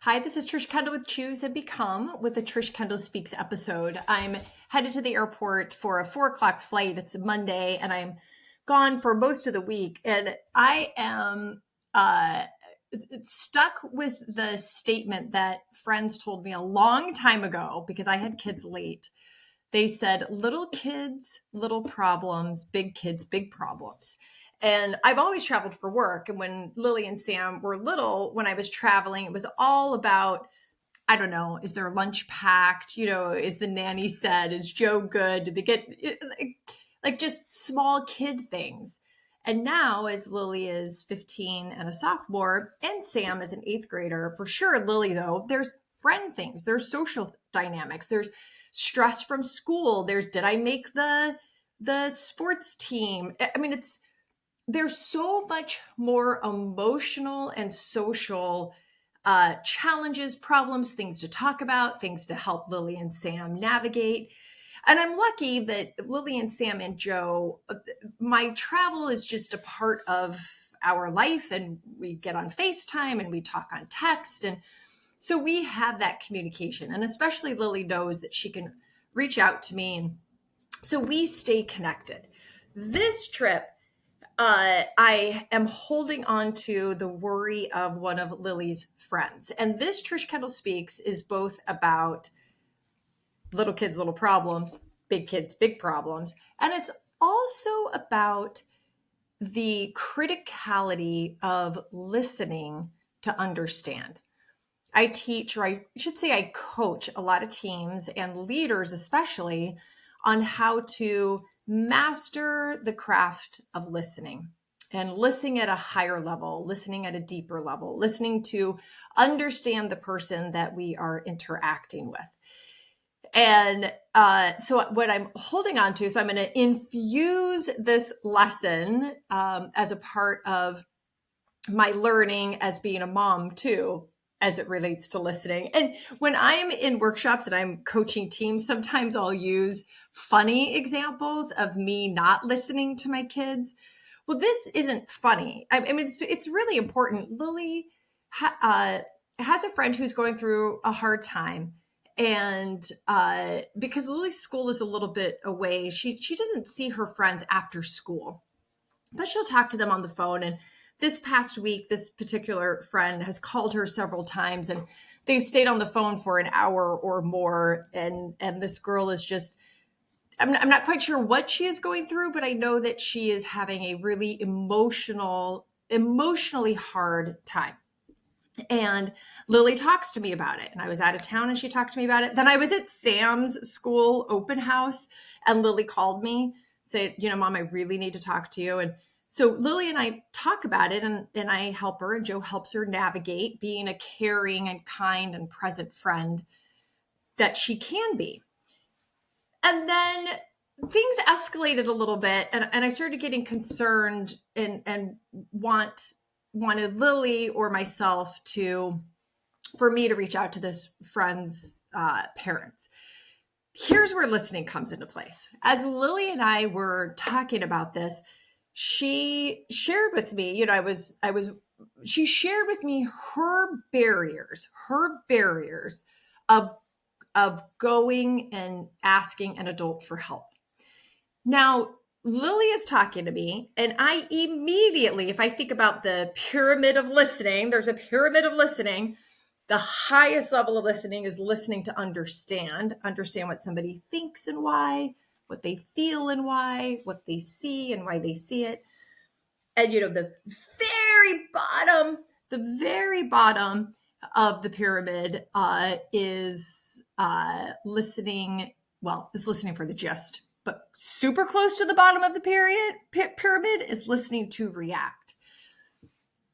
Hi, this is Trish Kendall with Choose and Become with the Trish Kendall Speaks episode. I'm headed to the airport for a 4:00 flight. It's a Monday and I'm gone for most of the week. And I am stuck with the statement that friends told me a long time ago because I had kids late. They said, little kids, little problems, big kids, big problems. And I've always traveled for work. And when Lily and Sam were little, when I was traveling, it was all about, I don't know, is their lunch packed? You know, is the nanny said, is Joe good? Did they get like just small kid things? And now as Lily is 15 and a sophomore and Sam is an 8th grader, for sure, Lily though, there's friend things, there's social dynamics, there's stress from school. Did I make the sports team? I mean, there's so much more emotional and social challenges, problems, things to talk about, things to help Lily and Sam navigate. And I'm lucky that Lily and Sam and Joe, my travel is just a part of our life, and we get on FaceTime and we talk on text. And so we have that communication, and especially Lily knows that she can reach out to me. And so we stay connected. This trip, I am holding on to the worry of one of Lily's friends. And this Trish Kendall Speaks is both about little kids, little problems, big kids, big problems. And it's also about the criticality of listening to understand. I teach, or I should say I coach a lot of teams and leaders, especially on how to master the craft of listening and listening at a higher level, listening at a deeper level, listening to understand the person that we are interacting with. And so what I'm holding on to, so I'm going to infuse this lesson as a part of my learning as being a mom too, as it relates to listening. And when I'm in workshops and I'm coaching teams, sometimes I'll use funny examples of me not listening to my kids. Well, this isn't funny. I mean, it's really important. Lily has a friend who's going through a hard time. And because Lily's school is a little bit away, she doesn't see her friends after school, but she'll talk to them on the phone. And this past week, this particular friend has called her several times and they've stayed on the phone for an hour or more. And this girl is just, I'm not quite sure what she is going through, but I know that she is having a really emotionally hard time. And Lily talks to me about it. And I was out of town and she talked to me about it. Then I was at Sam's school open house and Lily called me, said, Mom, I really need to talk to you. And so Lily and I talk about it and I help her and Joe helps her navigate being a caring and kind and present friend that she can be. And then things escalated a little bit and I started getting concerned and wanted Lily or myself for me to reach out to this friend's parents. Here's where listening comes into place. As Lily and I were talking about this, she shared with me, she shared with me her barriers of going and asking an adult for help. Now, Lily is talking to me, and I immediately, if I think about the pyramid of listening, there's a pyramid of listening. The highest level of listening is listening to understand what somebody thinks and why, what they feel and why, what they see and why they see it. And, the very bottom of the pyramid is listening. Well, is listening for the gist, but super close to the bottom of the pyramid is listening to react.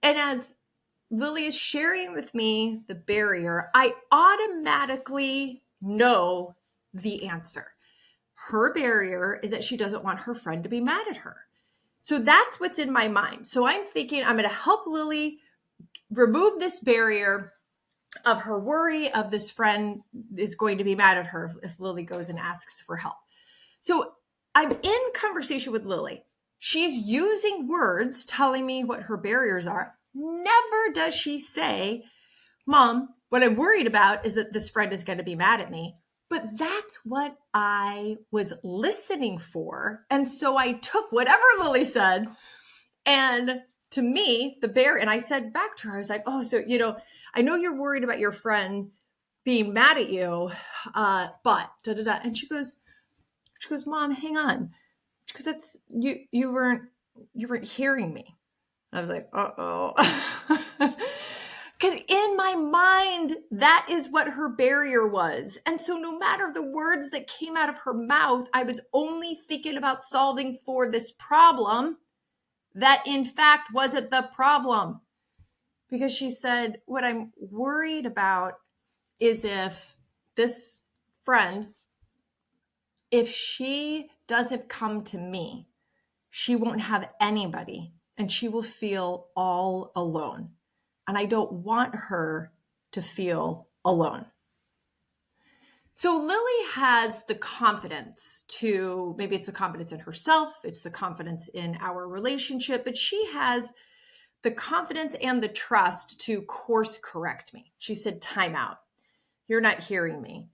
And as Lily is sharing with me the barrier, I automatically know the answer. Her barrier is that she doesn't want her friend to be mad at her. So that's what's in my mind. So I'm thinking I'm going to help Lily remove this barrier of her worry of this friend is going to be mad at her if Lily goes and asks for help. So I'm in conversation with Lily. She's using words telling me what her barriers are. Never does she say, Mom, What I'm worried about is that this friend is going to be mad at me. But that's what I was listening for. And so I took whatever Lily said. And to me, the bear, and I said back to her, I was like, oh, so, I know you're worried about your friend being mad at you, but da da da. And she goes, Mom, hang on. Because that's you weren't hearing me. I was like, uh-oh. Because in my mind, that is what her barrier was. And so no matter the words that came out of her mouth, I was only thinking about solving for this problem that in fact wasn't the problem. Because she said, what I'm worried about is if this friend, if she doesn't come to me, she won't have anybody and she will feel all alone. And I don't want her to feel alone. So Lily has the confidence to, maybe it's the confidence in herself, it's the confidence in our relationship, but she has the confidence and the trust to course correct me. She said, time out. You're not hearing me.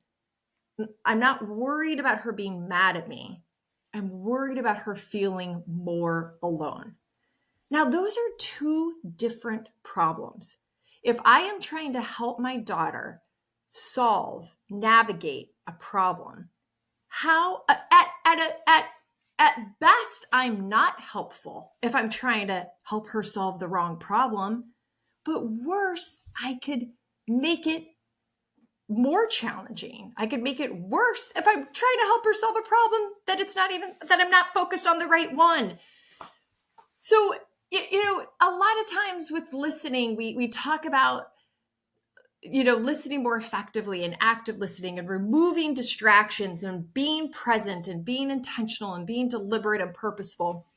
I'm not worried about her being mad at me. I'm worried about her feeling more alone. Now, those are two different problems. If I am trying to help my daughter navigate a problem, how at best, I'm not helpful if I'm trying to help her solve the wrong problem. But worse, I could make it more challenging. I could make it worse if I'm trying to help her solve a problem that I'm not focused on the right one. So, a lot of times with listening, we talk about, listening more effectively and active listening and removing distractions and being present and being intentional and being deliberate and purposeful.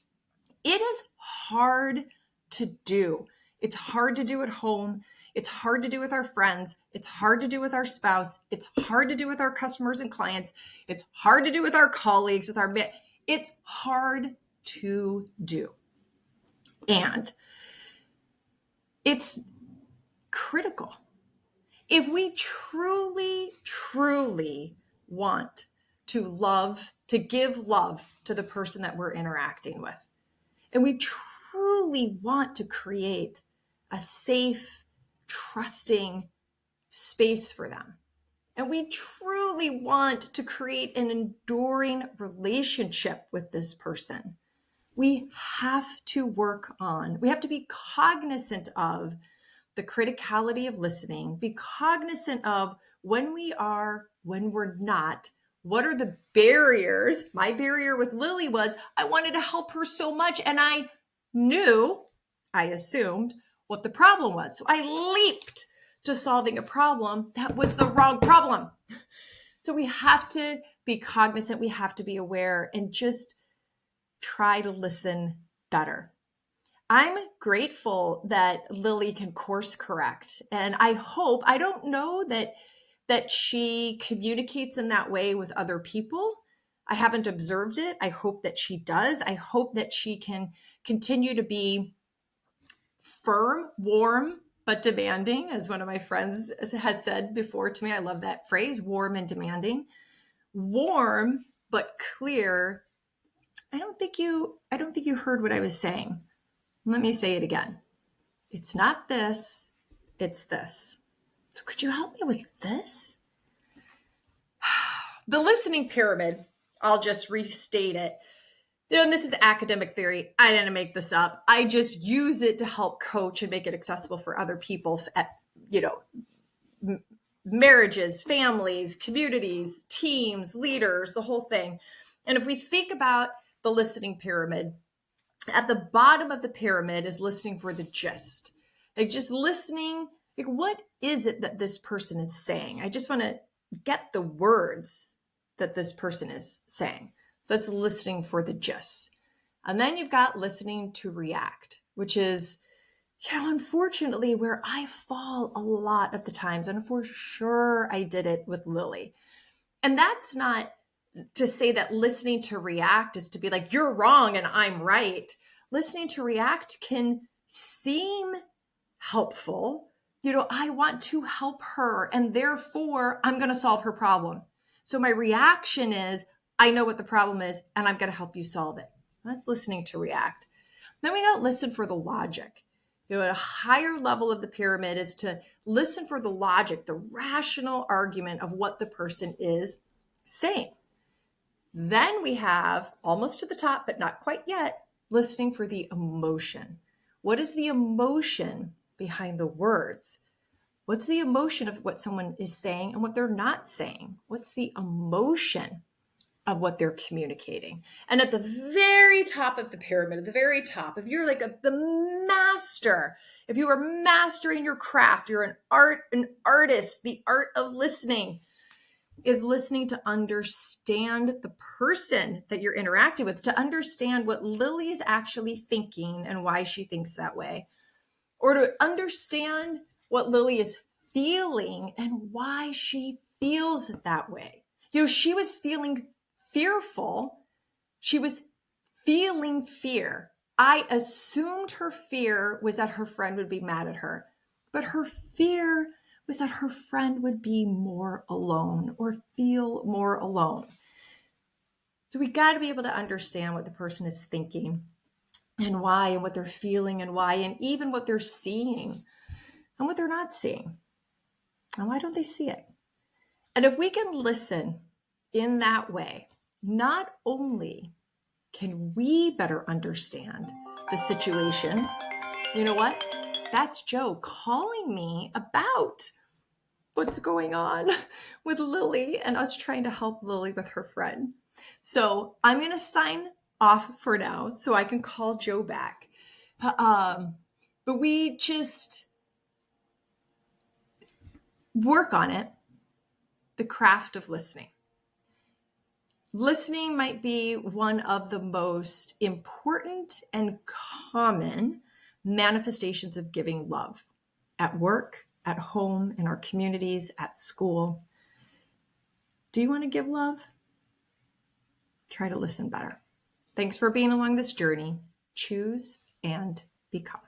It is hard to do. It's hard to do at home. It's hard to do with our friends. It's hard to do with our spouse. It's hard to do with our customers and clients. It's hard to do with our colleagues, it's hard to do. And it's critical. If we truly, truly want to give love to the person that we're interacting with, and we truly want to create a safe, trusting space for them, and we truly want to create an enduring relationship with this person, we have to be cognizant of the criticality of listening, be cognizant of when we are, when we're not, what are the barriers? My barrier with Lily was I wanted to help her so much, and I assumed what the problem was. So I leaped to solving a problem that was the wrong problem. So we have to be cognizant, we have to be aware, and just try to listen better. I'm grateful that Lily can course correct. And I don't know that she communicates in that way with other people. I haven't observed it. I hope that she does. I hope that she can continue to be firm, warm, but demanding, as one of my friends has said before to me. I love that phrase, warm and demanding. Warm, but clear. I don't think you heard what I was saying. Let me say it again. It's not this, it's this. So could you help me with this? The listening pyramid, I'll just restate it. And this is academic theory. I didn't make this up. I just use it to help coach and make it accessible for other people at, marriages, families, communities, teams, leaders, the whole thing. And if we think about the listening pyramid, at the bottom of the pyramid is listening for the gist. Like just listening, like what is it that this person is saying? I just want to get the words that this person is saying. So that's listening for the gist. And then you've got listening to react, which is, unfortunately where I fall a lot of the times. And for sure I did it with Lily. And that's not to say that listening to react is to be like, you're wrong and I'm right. Listening to react can seem helpful. I want to help her, and therefore I'm going to solve her problem. So my reaction is, I know what the problem is, and I'm going to help you solve it. That's listening to react. Then we got to listen for the logic. At a higher level of the pyramid is to listen for the logic, the rational argument of what the person is saying. Then we have, almost to the top, but not quite yet, listening for the emotion. What is the emotion behind the words? What's the emotion of what someone is saying and what they're not saying? What's the emotion of what they're communicating? And at the very top of the pyramid, at the very top, if you're like the master, if you are mastering your craft, you're an artist, the art of listening is listening to understand the person that you're interacting with, to understand what Lily is actually thinking and why she thinks that way, or to understand what Lily is feeling and why she feels that way. She was feeling fearful. She was feeling fear. I assumed her fear was that her friend would be mad at her, but her fear was that her friend would be more alone or feel more alone. So we got to be able to understand what the person is thinking and why, and what they're feeling and why, and even what they're seeing and what they're not seeing. And why don't they see it? And if we can listen in that way, not only can we better understand the situation, you know what? That's Joe calling me about what's going on with Lily and us trying to help Lily with her friend. So I'm going to sign off for now so I can call Joe back. But we just work on it, the craft of listening. Listening might be one of the most important and common manifestations of giving love at work, at home, in our communities, at school. Do you want to give love? Try to listen better. Thanks for being along this journey. Choose and become.